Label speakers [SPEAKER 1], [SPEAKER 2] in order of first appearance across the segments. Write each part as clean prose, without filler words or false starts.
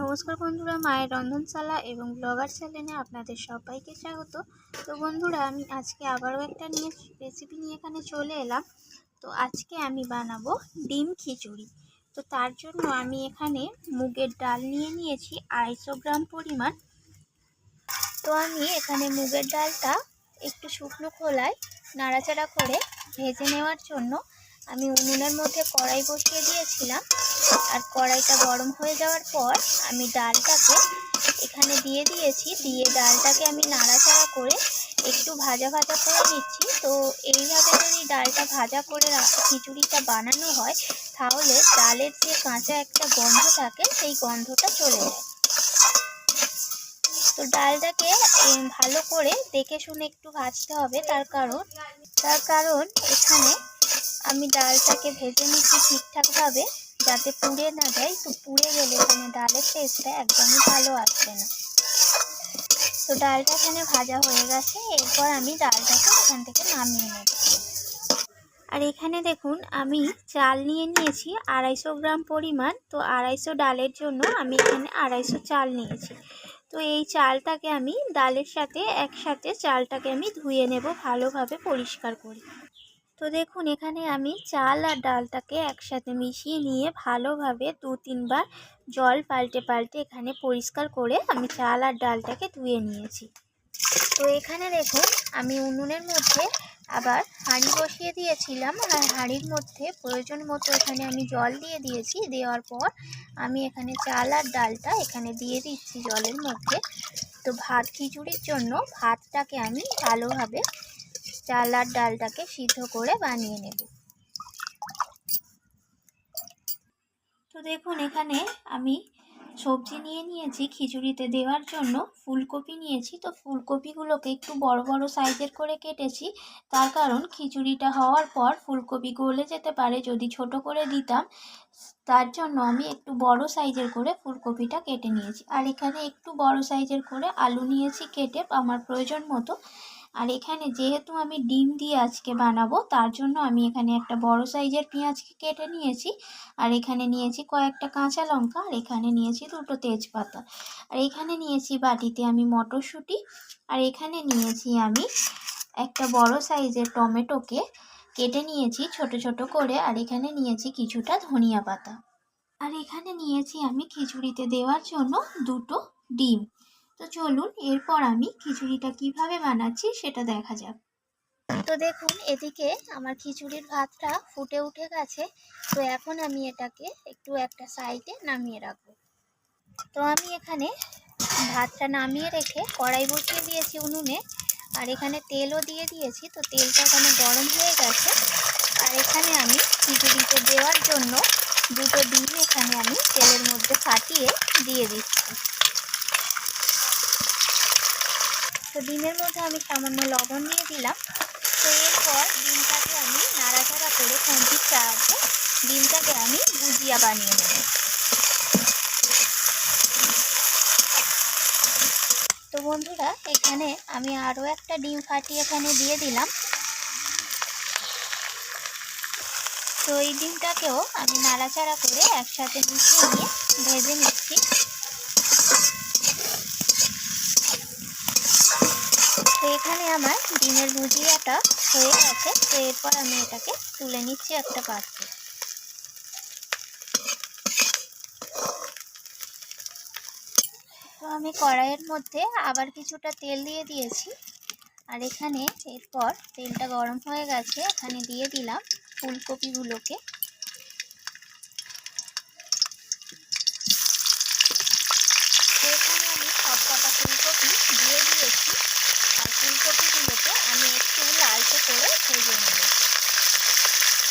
[SPEAKER 1] নমস্কার বন্ধুরা, মায়ের রন্ধনশালা এবং ব্লগার চ্যানেলে আপনাদের সবাইকে স্বাগত। তো বন্ধুরা, আমি আজকে আবারও একটা রেসিপি নিয়ে এখানে চলে এলাম। তো আজকে আমি বানাবো ডিম খিচুড়ি। তো তার জন্য আমি এখানে মুগের ডাল নিয়ে নিয়েছি 250 গ্রাম পরিমাণ। তো আমি এখানে মুগের ডালটা একটু শুকনো খোলায় নাড়াচাড়া করে ভেজে নেওয়ার জন্য আমি উনুনের মধ্যে কড়াই বসিয়ে দিয়েছিলাম। আর কড়াইটা গরম হয়ে যাওয়ার পর আমি ডালটাকে এখানে দিয়ে দিয়েছি। দিয়ে ডালটাকে আমি নাড়াচাড়া করে একটু ভাজা ভাজা করে নিচ্ছি। তো এইভাবে যদি ডালটা ভাজা করে খিচুড়িটা বানানো হয়, তাহলে ডালের যে কাঁচা একটা গন্ধ থাকে সেই গন্ধটা চলে যায়। তো ডালটাকে ভালো করে দেখে শুনে একটু ভাজতে হবে, তার কারণ এখানে আমি ডালটাকে ভেজে নিচ্ছি ঠিকঠাকভাবে, যাতে পুড়ে না যায়। তো পুড়ে গেলে এখানে ডালের টেস্টটা একদমই ভালো আসবে না। তো ডালটা এখানে ভাজা হয়ে গেছে, এরপর আমি ডালটাকে এখান থেকে নামিয়ে নেব। আর এখানে দেখুন, আমি চাল নিয়ে নিয়েছি 250 গ্রাম পরিমাণ। তো 250 ডালের জন্য আমি এখানে 250 চাল নিয়েছি। তো এই চালটাকে আমি ডালের সাথে একসাথে চালটাকে আমি ধুয়ে নেব ভালোভাবে পরিষ্কার করে। তো দেখুন, এখানে আমি চাল আর ডালটাকে একসাথে মিশিয়ে নিয়ে ভালোভাবে 2-3 বার জল পাল্টে পাল্টে এখানে পরিষ্কার করে আমি চাল আর ডালটাকে ধুয়ে নিয়েছি। তো এখানে দেখুন, আমি উনুনের মধ্যে আবার হাঁড়ি বসিয়ে দিয়েছিলাম। আর হাঁড়ির মধ্যে প্রয়োজন মতো এখানে আমি জল দিয়ে দিয়েছি। দেওয়ার পর আমি এখানে চাল আর ডালটা এখানে দিয়ে দিচ্ছি জলের মধ্যে। তো ভাত খিচুড়ির জন্য ভাতটাকে আমি ভালোভাবে চাল আর ডালটাকে সিদ্ধ করে বানিয়ে নেব। তো দেখুন, এখানে আমি সবজি নিয়ে নিয়েছি খিচুড়িতে দেওয়ার জন্য। ফুলকপি নিয়েছি। তো ফুলকপিগুলোকে একটু বড় বড় সাইজের করে কেটেছি, তার কারণ খিচুড়িটা হওয়ার পর ফুলকপি গলে যেতে পারে যদি ছোট করে দিতাম। তার জন্য আমি একটু বড় সাইজের করে ফুলকপিটা কেটে নিয়েছি। আর এখানে একটু বড় সাইজের করে আলু নিয়েছি কেটে আমার প্রয়োজন মতো। আর এখানে যেহেতু আমি ডিম দিয়ে আজকে বানাবো, তার জন্য আমি এখানে একটা বড় সাইজের পেঁয়াজকে কেটে নিয়েছি। আর এখানে নিয়েছি কয়েকটা কাঁচা লঙ্কা। আর এখানে নিয়েছি 2টো তেজপাতা। আর এখানে নিয়েছি বাটিতে আমি মটরশুঁটি। আর এখানে নিয়েছি আমি একটা বড় সাইজের টমেটোকে কেটে নিয়েছি ছোট ছোট করে। আর এখানে নিয়েছি কিছুটা ধনিয়া পাতা। আর এখানে নিয়েছি আমি খিচুড়িতে দেওয়ার জন্য 2টো ডিম। তো চলুন, এরপর আমি খিচুড়িটা কিভাবে বানাচ্ছি সেটা দেখা যাক। তো দেখুন, এদিকে আমার খিচুড়ির ভাতটা ফুটে উঠে গেছে। তো এখন আমি এটাকে একটু একটা সাইডে নামিয়ে রাখবো। তো আমি এখানে ভাতটা নামিয়ে রেখে কড়াই বসিয়ে দিয়েছি উনুনে। আর এখানে তেলও দিয়ে দিয়েছি। তো তেলটা এখানে গরম হয়ে গেছে। আর এখানে আমি খিচুড়িতে দেওয়ার জন্য 2টো ডিম এখানে আমি তেলের মধ্যে ফাটিয়ে দিয়ে দিচ্ছি। তো ডিমের মধ্যে আমি সামান্য লবণ দিয়ে দিলাম। তো এরপর ডিমটাকে আমি নাড়াচাড়া করে খুন্তির সাহায্যে ডিমটাকে আমি ভুজিয়া বানিয়ে নেব। তো বন্ধুরা, এখানে আমি আরও একটা ডিম ফাটিয়ে এখানে দিয়ে দিলাম। তো এই ডিমটাকেও আমি নাড়াচাড়া করে একসাথে মিশিয়ে নিয়ে ভেজে নিচ্ছি। তো এখানে আমার ডিমের ভুজিয়াটা হয়ে গেছে। তো এরপর আমি এটাকে তুলে নিচ্ছি একটা পাত্রে। তো আমি কড়াইয়ের মধ্যে আবার কিছুটা তেল দিয়ে দিয়েছি। আর এখানে এরপর তেলটা গরম হয়ে গেছে, এখানে দিয়ে দিলাম ফুলকপিগুলোকে। তো এখানে আমি সব কটা ফুলকপি দিয়ে দিয়েছি। আর ফুলকপিগুলোকে আমি একটু লালচে করে ভেজে নেব।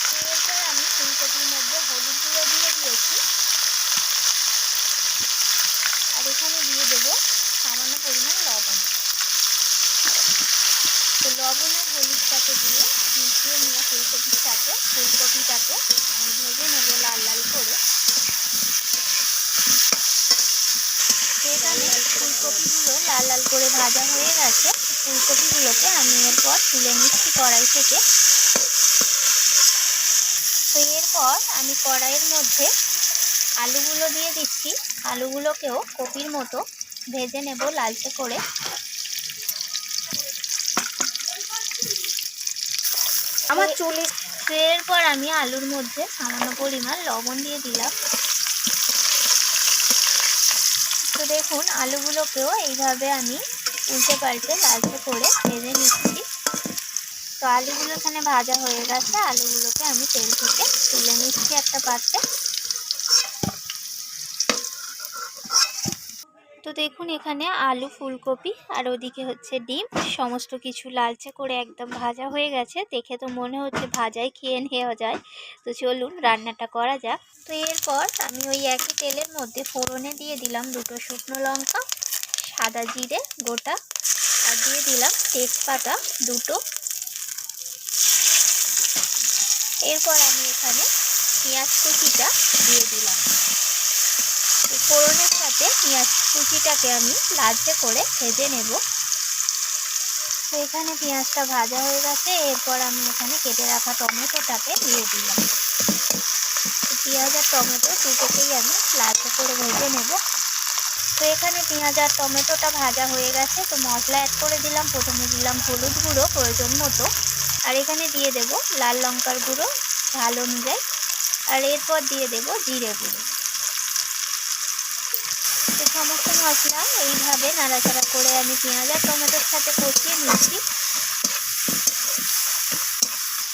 [SPEAKER 1] তো এরপর আমি ফুলকপির মধ্যে হলুদ গুঁড়ো দিয়ে দিয়েছি। আর এখানে দিয়ে দেবো সামান্য পরিমাণ লবণ। তো লবণ আর হলুদটাকে দিয়ে মিশিয়ে নিয়ে ফুলকপিটাকে আমি ভেজে নেবো লাল লাল করে। তো এখানে ফুলকপিগুলো লাল লাল করে ভাজা হয়ে গেছে। ফুলকপিগুলোকে আমি এরপর তুলে নিচ্ছি কড়াই থেকে। তো এরপর আমি কড়াইয়ের মধ্যে আলুগুলো দিয়ে দিচ্ছি। আলুগুলোকেও কপির মতো ভেজে নেব লালচে করে। আমার চুলি এরপর আমি আলুর মধ্যে সামান্য পরিমাণ লবণ দিয়ে দিলাম। তো দেখুন আলুগুলোকেও এইভাবে আমি উল্টে পাল্টে লালচে করে ভেজে নিচ্ছি। তো আলুগুলো এখানে ভাজা হয়ে গেছে। আলুগুলোকে আমি তেল থেকে তুলে নিচ্ছি একটা পাত্রে। তো দেখুন এখানে আলু, ফুলকপি আর ওদিকে হচ্ছে ডিম, সমস্ত কিছু লালচে করে একদম ভাজা হয়ে গেছে। দেখে তো মনে হচ্ছে ভাজাই খেয়ে নেওয়া যায়। তো চলুন রান্নাটা করা যাক। তো এরপর আমি ওই একই তেলের মধ্যে ফোড়নে দিয়ে দিলাম 2টো শুকনো লঙ্কা, সাদা জিরে গোটা, আর দিয়ে দিলাম তেজপাতা 2টো। এরপর আমি এখানে পেঁয়াজ কুচিটা দিয়ে দিলাম। ফোড়নের সাথে পেঁয়াজ কুচিটাকে আমি লালচে করে ভেজে নেব। তো এখানে পেঁয়াজটা ভাজা হয়ে গেছে। এরপর আমি এখানে কেটে রাখা টমেটোটাকে দিয়ে দিলাম। পেঁয়াজ আর টমেটো দুটোকেই আমি লালচে করে ভেজে নেব। তো এখানে পেঁয়াজ আর টমেটোটা ভাজা হয়ে গেছে। তো মশলা অ্যাড করে দিলাম। প্রথমে দিলাম হলুদ গুঁড়ো প্রয়োজন মতো, আর এখানে দিয়ে দেব লাল লঙ্কার গুঁড়ো ঝাল অনুযায়ী, আর এরপর দিয়ে দেব জিরে গুঁড়ো। তো সমস্ত মশলা এইভাবে নাড়াচাড়া করে আমি পেঁয়াজ আর টমেটোর সাথে কষিয়ে নিচ্ছি।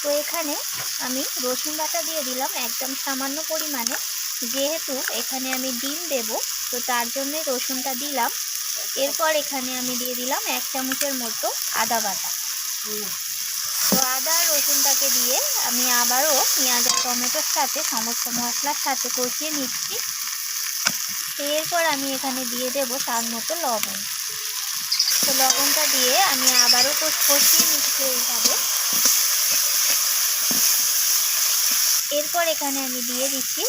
[SPEAKER 1] তো এখানে আমি রসুন বাটা দিয়ে দিলাম একদম সামান্য পরিমাণে, যেহেতু এখানে আমি ডিম দেব তো তার জন্য রসুনটা দিলাম। এরপর এখানে আমি দিয়ে দিলাম 1 চামচের মতো আদা বাটা। তো আদা আর রসুনটাকে দিয়ে আমি আবারও পেঁয়াজ আর টমেটোর সাথে সমস্ত মশলার সাথে কষিয়ে নিচ্ছি। এরপর আমি এখানে দিয়ে দেব স্বাদ মতো লবণ। তো লবণটা দিয়ে আমি আবারও কষিয়ে নিচ্ছি এইভাবে। এরপর এখানে আমি দিয়ে দিচ্ছি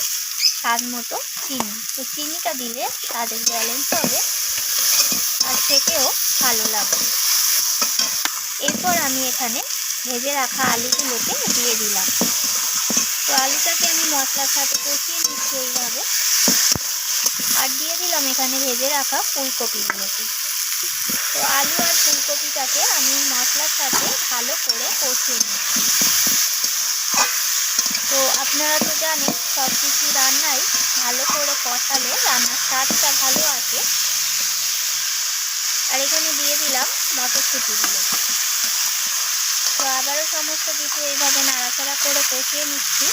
[SPEAKER 1] স্বাদ মতো চিনি। তো চিনিটা দিলে স্বাদের ব্যালেন্স হবে আর খেতেও ভালো লাগবে। এরপর আমি এখানে ভেজে রাখা আলুগুলোকে দিয়ে দিলাম। তো আলুটাকে আমি মশলার সাথে কষিয়ে নিচ্ছি এইভাবে, আর দিয়ে দিলাম এখানে ভেজে রাখা ফুলকপিগুলোকে। তো আলু আর ফুলকপিটাকে আমি মশলার সাথে ভালো করে কষিয়ে নিচ্ছি। তো আপনারা তো জানেন সব কিছু রান্নাই ভালো করে কষালে রান্নার স্বাদটা ভালো আসে। আর এখানে দিয়ে দিলাম মটরশুঁটিগুলো। তো আবারও সমস্ত কিছু এইভাবে নাড়াচাড়া করে কষিয়ে নিচ্ছি।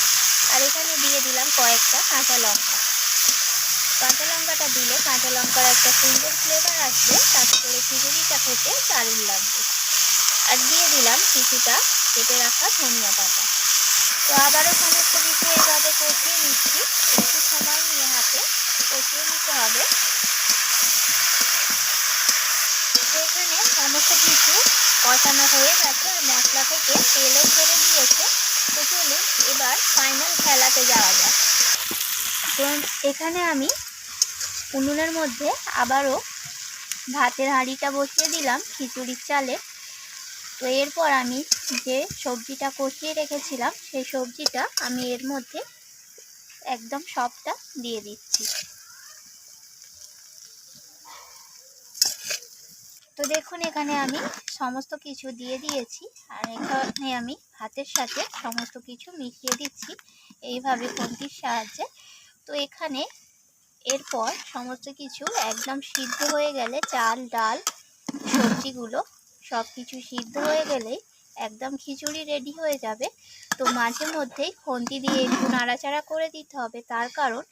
[SPEAKER 1] আর এখানে দিয়ে দিলাম কয়েকটা কাঁচা লঙ্কা। কাঁচা লঙ্কাটা দিলে কাঁচা লঙ্কার একটা সুন্দর ফ্লেভার আসবে, তাতে করে খিচুড়িটা খেতে দারুণ লাগবে। আর দিয়ে দিলাম কিছুটা কেটে রাখা ধনিয়া পাতা। তো আবারও সমস্ত কিছু এইভাবে কষিয়ে নিচ্ছি। একটু সময় নিয়ে হাতে কষিয়ে নিতে হবে। তো এখানে সমস্ত কিছু কষানো হয়ে গেছে আর মশলা থেকে তেলও ছেড়ে দিয়েছে। তো চলুন এবার ফাইনাল খেলাতে যাওয়া যাক। তো এখানে আমি উনুনের মধ্যে আবারও ভাতের হাঁড়িটা বসিয়ে দিলাম খিচুড়ির চালে। তো এরপর আমি যে সবজিটা কষিয়ে রেখেছিলাম সেই সবজিটা আমি এর মধ্যে একদম সবটা দিয়ে দিচ্ছি। তো দেখুন এখানে আমি সমস্ত কিছু দিয়ে দিয়েছি, আর এখানে আমি ভাতের সাথে সমস্ত কিছু মিশিয়ে দিচ্ছি এইভাবে খুন্তির সাহায্যে। তো এখানে এরপর সমস্ত কিছু একদম সিদ্ধ হয়ে গেলে, চাল ডাল সবজিগুলো সব কিছু সিদ্ধ হয়ে গেলেই একদম খিচুড়ি রেডি হয়ে যাবে। তো মাঝে মধ্যেই খুন্তি দিয়ে একটু নাড়াচাড়া করে দিতে হবে, তার কারণ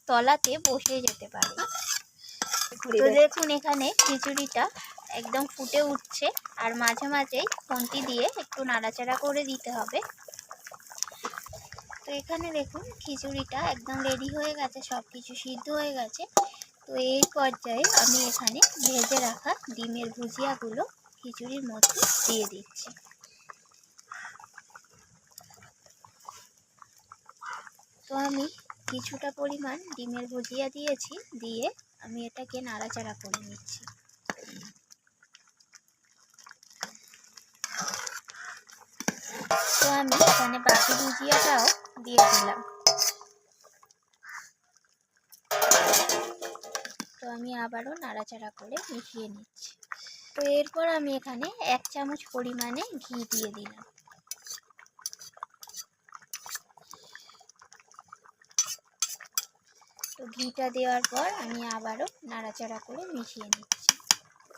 [SPEAKER 1] তলাতে বসে যেতে পারে। তো দেখুন এখানে খিচুড়িটা একদম ফুটে উঠছে, আর মাঝে মাঝেই খুন্তি দিয়ে একটু নাড়াচাড়া করে দিতে হবে। তো এখানে দেখুন খিচুড়িটা একদম রেডি হয়ে গেছে, সব কিছু সিদ্ধ হয়ে গেছে। তো এই পর্যায়ে আমি এখানে ভেজে রাখা ডিমের ভুজিয়াগুলো খিচুড়ির মধ্যে দিয়ে দিচ্ছি। তো আমি কিছুটা পরিমাণ ডিমের ভুজিয়া দিয়েছি, দিয়ে আমি এটাকে নাড়াচাড়া করে নিচ্ছি। তো আমি এখানে বাকি ভুজিয়াটাও দিয়ে দিলাম। তো আমি আবারও নাড়াচাড়া করে মিশিয়ে নিচ্ছি। তো এরপর আমি এখানে 1 চামচ পরিমাণে ঘি দিয়ে দিলাম। তো ঘিটা দেওয়ার পর আমি আবারও নাড়াচাড়া করে মিশিয়ে নিচ্ছি।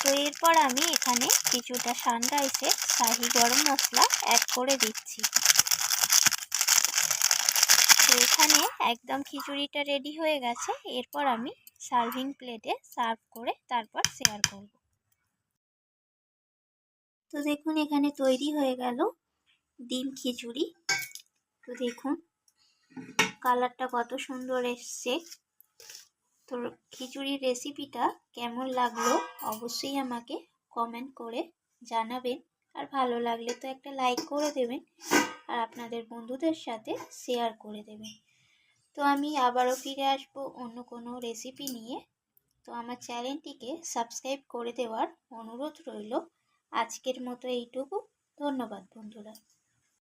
[SPEAKER 1] তো এরপর আমি এখানে কিছুটা সানরাইসের শাহি গরম মশলা অ্যাড করে দিচ্ছি। তো এখানে একদম খিচুড়িটা রেডি হয়ে গেছে। এরপর আমি সার্ভিং প্লেটে সার্ভ করে তারপর শেয়ার করব। তো দেখুন এখানে তৈরি হয়ে গেল ডিম খিচুড়ি। তো দেখুন কালারটা কত সুন্দর এসছে। তো খিচুড়ির রেসিপিটা কেমন লাগলো অবশ্যই আমাকে কমেন্ট করে জানাবেন। আর ভালো লাগলে তো একটা লাইক করে দেবেন আর আপনাদের বন্ধুদের সাথে শেয়ার করে দেবেন। তো আমি আবারও ফিরে আসবো অন্য কোনো রেসিপি নিয়ে। তো আমার চ্যানেলটিকে সাবস্ক্রাইব করে দেওয়ার অনুরোধ রইল। আজকের মতো এইটুকু। ধন্যবাদ বন্ধুরা।